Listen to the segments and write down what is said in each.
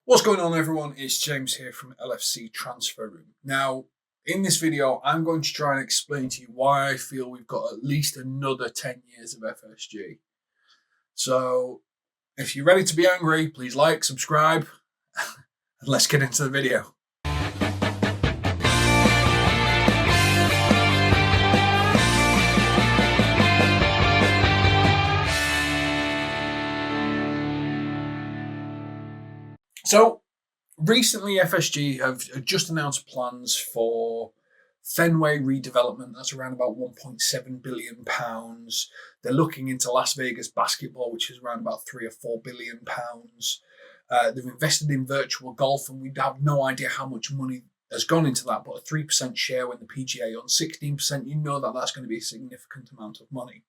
What's going on, everyone? It's James here from LFC Transfer Room. Now, in this video, I'm going to try and explain to you why I feel we've got at least another 10 years of FSG. So, if you're ready to be angry, please like, subscribe, and let's get into the video. So, recently FSG have just announced plans for Fenway redevelopment. That's around about £1.7 billion. They're looking into Las Vegas basketball, which is around about £3 or £4 billion. They've invested in virtual golf, and we have no idea how much money has gone into that, but a 3% share when the PGA on 16%, you know that that's going to be a significant amount of money.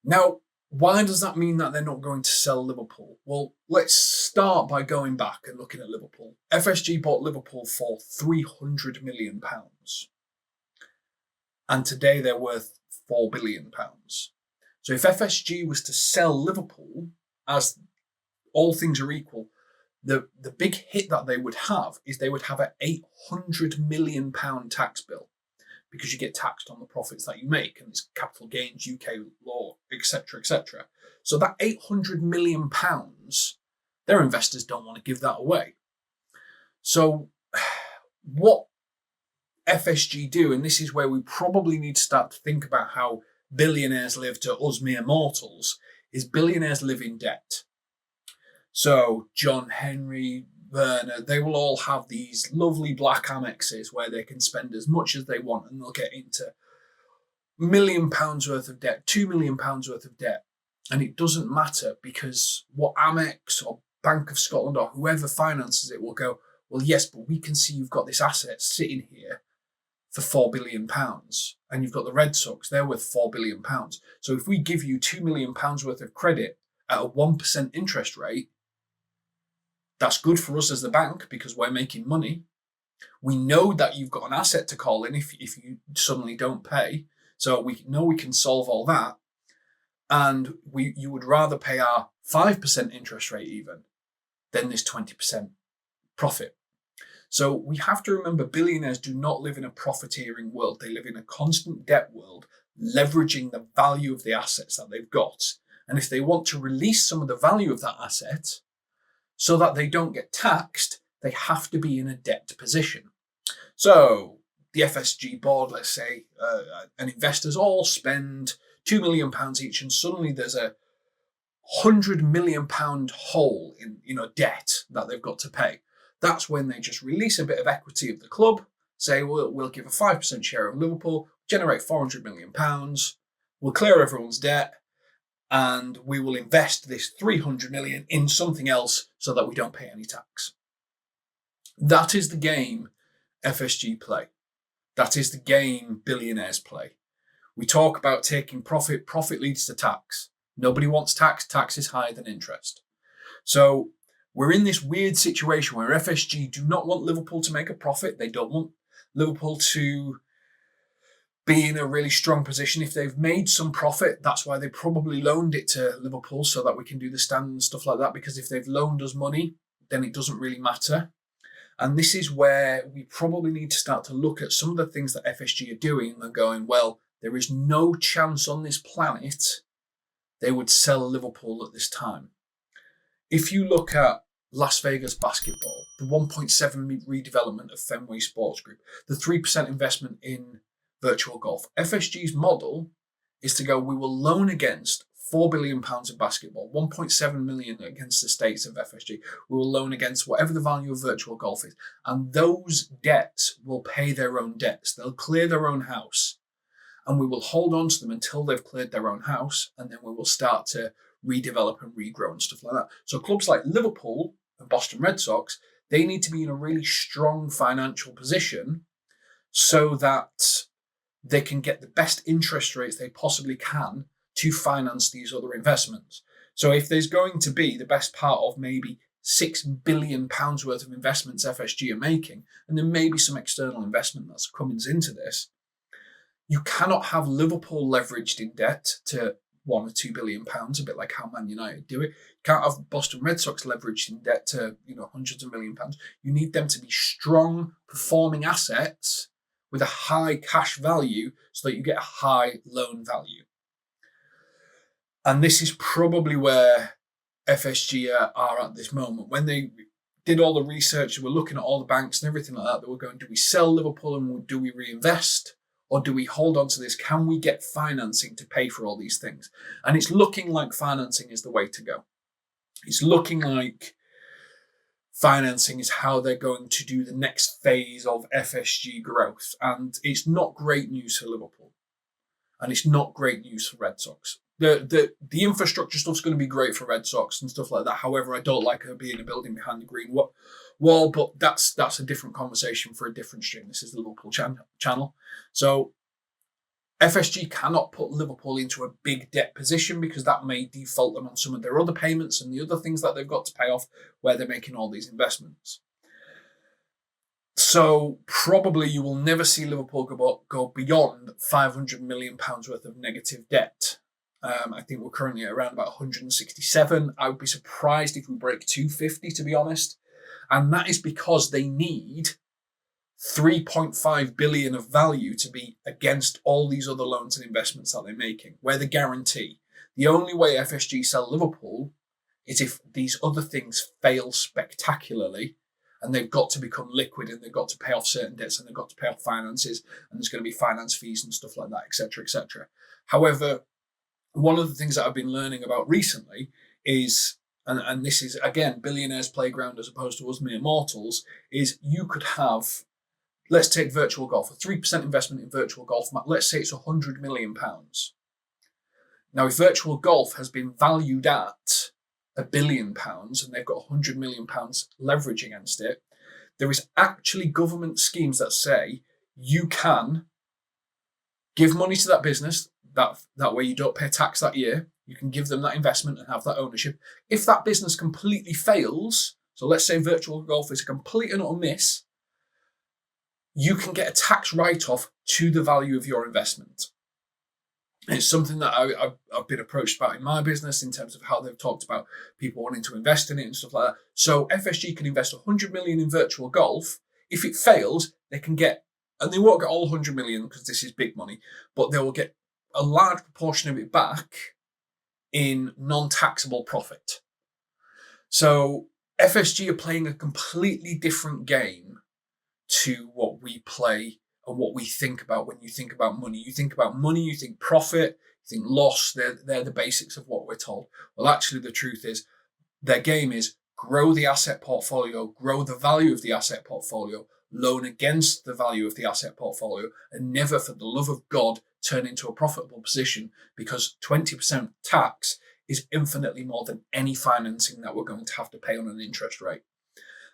Now, why does that mean that they're not going to sell Liverpool? Well, let's start by going back and looking at Liverpool. FSG bought Liverpool for £300 million. And today they're worth £4 billion. So if FSG was to sell Liverpool, as all things are equal, the big hit that they would have is they would have an £800 million tax bill, because you get taxed on the profits that you make, and it's capital gains, UK law, etc., etc. So that £800 million, their investors don't want to give that away. So what FSG do, and this is where we probably need to start to think about how billionaires live to us mere mortals, is billionaires live in debt. So John Henry, Werner, they will all have these lovely black Amexes where they can spend as much as they want, and they'll get into £1 million worth of debt, £2 million worth of debt. And it doesn't matter, because what Amex or Bank of Scotland or whoever finances it will go, well, yes, but we can see you've got this asset sitting here for £4 billion, and you've got the Red Sox, they're worth £4 billion. So if we give you £2 million worth of credit at a 1% interest rate, that's good for us as the bank because we're making money. We know that you've got an asset to call in if you suddenly don't pay. So we know we can solve all that. And you would rather pay our 5% interest rate even than this 20% profit. So we have to remember, billionaires do not live in a profiteering world. They live in a constant debt world, leveraging the value of the assets that they've got. And if they want to release some of the value of that asset, so that they don't get taxed, they have to be in a debt position. So the FSG board, let's say, and investors all spend £2 million each, and suddenly there's a £100 million hole in debt that they've got to pay. That's when they just release a bit of equity of the club, say, we'll give a 5% share of Liverpool, generate £400 million, we'll clear everyone's debt, and we will invest this 300 million in something else so that we don't pay any tax. That is the game FSG play. That is the game billionaires play. We talk about taking profit. Profit leads to tax. Nobody wants tax. Tax is higher than interest. So we're in this weird situation where FSG do not want Liverpool to make a profit. They don't want Liverpool to be in a really strong position. If they've made some profit, that's why they probably loaned it to Liverpool, so that we can do the stand and stuff like that, because if they've loaned us money, then it doesn't really matter. And this is where we probably need to start to look at some of the things that FSG are doing and going, well, there is no chance on this planet they would sell Liverpool at this time. If you look at Las Vegas basketball, the 1.7 redevelopment of Fenway Sports Group, the 3% investment in virtual golf. FSG's model is to go, we will loan against £4 billion of basketball, 1.7 million against the states of FSG. We will loan against whatever the value of virtual golf is. And those debts will pay their own debts. They'll clear their own house. And we will hold on to them until they've cleared their own house. And then we will start to redevelop and regrow and stuff like that. So clubs like Liverpool and Boston Red Sox, they need to be in a really strong financial position so that they can get the best interest rates they possibly can to finance these other investments. So if there's going to be the best part of maybe £6 billion worth of investments FSG are making, and then maybe some external investment that's coming into this, you cannot have Liverpool leveraged in debt to £1 or £2 billion, a bit like how Man United do it. You can't have Boston Red Sox leveraged in debt to hundreds of £1 million. You need them to be strong, performing assets with a high cash value so that you get a high loan value. And this is probably where FSG are at this moment. When they did all the research, they were looking at all the banks and everything like that. They were going, do we sell Liverpool and do we reinvest? Or do we hold on to this? Can we get financing to pay for all these things? And it's looking like financing is the way to go. It's looking like financing is how they're going to do the next phase of FSG growth. And it's not great news for Liverpool. And it's not great news for Red Sox. The infrastructure stuff's going to be great for Red Sox and stuff like that. However, I don't like her being a building behind the green wall, but that's a different conversation for a different stream. This is the Liverpool channel. So FSG cannot put Liverpool into a big debt position because that may default them on some of their other payments and the other ththings that they've got to pay off where they're making all these investments. So probably you will never see Liverpool go beyond £500 million worth of negative debt. I think we're currently at around about 167. I would be surprised if we break 250, to be honest. And that is because they need 3.5 billion of value to be against all these other loans and investments that they're making. We're the guarantee. The only way FSG sell Liverpool is if these other things fail spectacularly and they've got to become liquid and they've got to pay off certain debts and they've got to pay off finances and there's going to be finance fees and stuff like that, etc., etc. However, one of the things that I've been learning about recently is, and this is, again, Billionaire's playground as opposed to us mere mortals, is you could have, let's take virtual golf, a 3% investment in virtual golf. Let's say it's £100 million. Now, if virtual golf has been valued at £1 billion and they've got £100 million leverage against it, there is actually government schemes that say you can give money to that business. That way you don't pay tax that year. You can give them that investment and have that ownership. If that business completely fails, so let's say virtual golf is a complete and utter miss, you can get a tax write-off to the value of your investment. And it's something that I've been approached about in my business in terms of how they've talked about people wanting to invest in it and stuff like that. So FSG can invest 100 million in virtual golf. If it fails, they can get, and they won't get all 100 million because this is big money, but they will get a large proportion of it back in non-taxable profit. So FSG are playing a completely different game to what we play and what we think about when you think about money. You think about money, you think profit, you think loss. They're the basics of what we're told. Well, actually, the truth is their game is grow the asset portfolio, grow the value of the asset portfolio, loan against the value of the asset portfolio, and never, for the love of God, turn into a profitable position, because 20% tax is infinitely more than any financing that we're going to have to pay on an interest rate.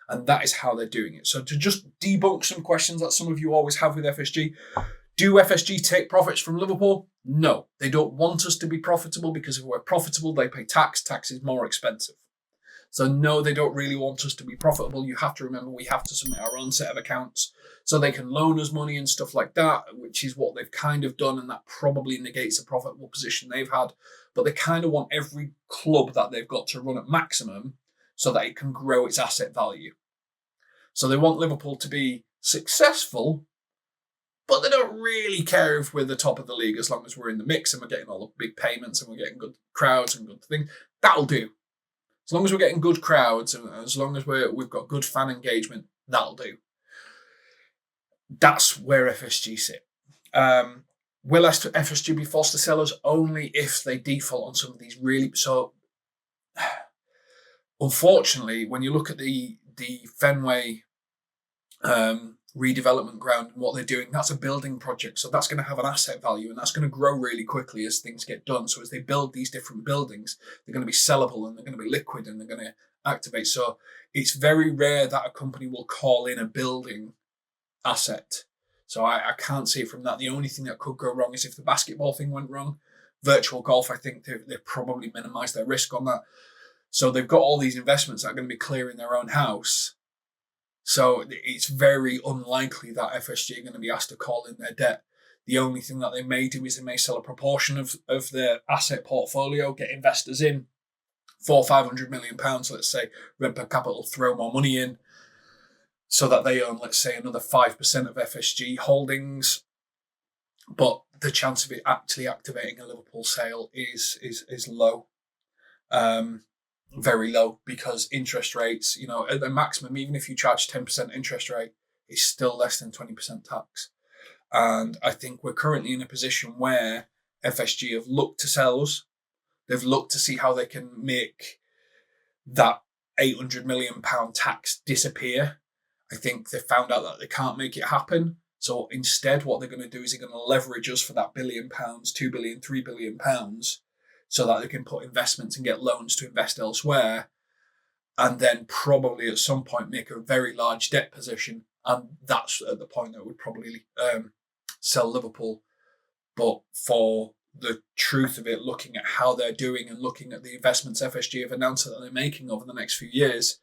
And that is how they're doing it. So to just debunk some questions that some of you always have with FSG, do FSG take profits from Liverpool? No, they don't want us to be profitable, because if we're profitable, they pay tax. Tax is more expensive. So no, they don't really want us to be profitable. You have to remember we have to submit our own set of accounts so they can loan us money and stuff like that, which is what they've kind of done, and that probably negates the profitable position they've had. But they kind of want every club that they've got to run at maximum so that it can grow its asset value. So they want Liverpool to be successful, but they don't really care if we're the top of the league as long as we're in the mix and we're getting all the big payments and we're getting good crowds and good things. That'll do. As long as we're getting good crowds and as long as we've got good fan engagement, that'll do. That's where FSG sit. Will FSG be forced to sell us? Only if they default on some of these really... So, unfortunately, when you look at the Fenway redevelopment ground and what they're doing, that's a building project. So that's going to have an asset value and that's going to grow really quickly as things get done. So as they build these different buildings, they're going to be sellable and they're going to be liquid and they're going to activate. So it's very rare that a company will call in a building asset. So I can't see it from that. The only thing that could go wrong is if the basketball thing went wrong. Virtual golf, I think they've probably minimised their risk on that. So they've got all these investments that are going to be clearing their own house. So it's very unlikely that FSG are going to be asked to call in their debt. The only thing that they may do is they may sell a proportion of their asset portfolio, get investors in, £400-500 million, let's say, Redbird Capital throw more money in so that they own, let's say, another 5% of FSG holdings. But the chance of it actually activating a Liverpool sale is low. Very low, because interest rates, at the maximum, even if you charge 10% interest rate, it's still less than 20% tax. And I think we're currently in a position where FSG have looked to sell us. They've looked to see how they can make that £800 million tax disappear. I think they found out that they can't make it happen. So instead, what they're going to do is they're going to leverage us for that £1 billion, £2 billion, £3 billion, so that they can put investments and get loans to invest elsewhere. And then probably at some point make a very large debt position. And that's at the point that would probably sell Liverpool. But for the truth of it, looking at how they're doing and looking at the investments FSG have announced that they're making over the next few years,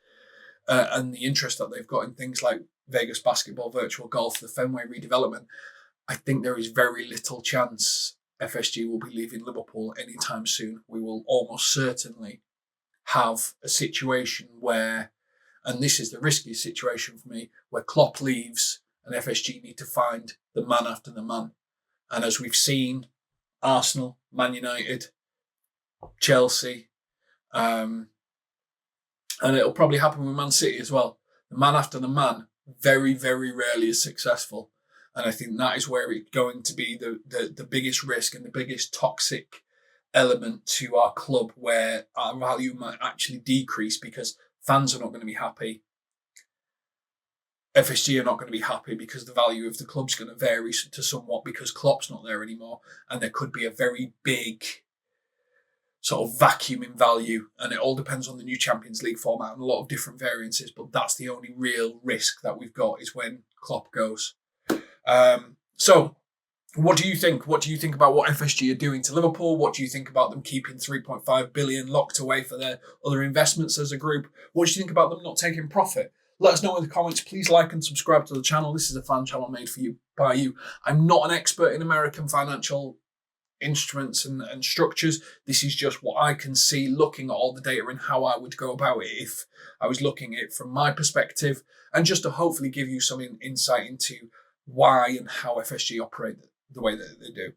and the interest that they've got in things like Vegas basketball, virtual golf, the Fenway redevelopment, I think there is very little chance FSG will be leaving Liverpool anytime soon. We will almost certainly have a situation where, and this is the riskiest situation for me, where Klopp leaves and FSG need to find the man after the man. And as we've seen, Arsenal, Man United, Chelsea, and it'll probably happen with Man City as well. The man after the man very, very rarely is successful. And I think that is where it's going to be the biggest risk and the biggest toxic element to our club, where our value might actually decrease because fans are not going to be happy. FSG are not going to be happy because the value of the club's going to vary to somewhat because Klopp's not there anymore. And there could be a very big sort of vacuum in value. And it all depends on the new Champions League format and a lot of different variances. But that's the only real risk that we've got, is when Klopp goes. So what do you think? What do you think about what FSG are doing to Liverpool? What do you think about them keeping 3.5 billion locked away for their other investments as a group? What do you think about them not taking profit? Let us know in the comments. Please like and subscribe to the channel. This is a fan channel made for you, by you. I'm not an expert in American financial instruments and structures. This is just what I can see looking at all the data and how I would go about it if I was looking at it from my perspective, and just to hopefully give you some insight into why and how FSG operate the way that they do.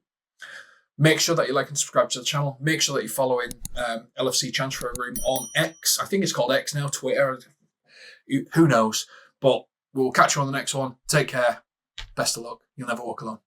Make sure that you like and subscribe to the channel. Make sure that you're following LFC Transfer Room on X. I think it's called X now, Twitter. Who knows? But we'll catch you on the next one. Take care. Best of luck. You'll never walk alone.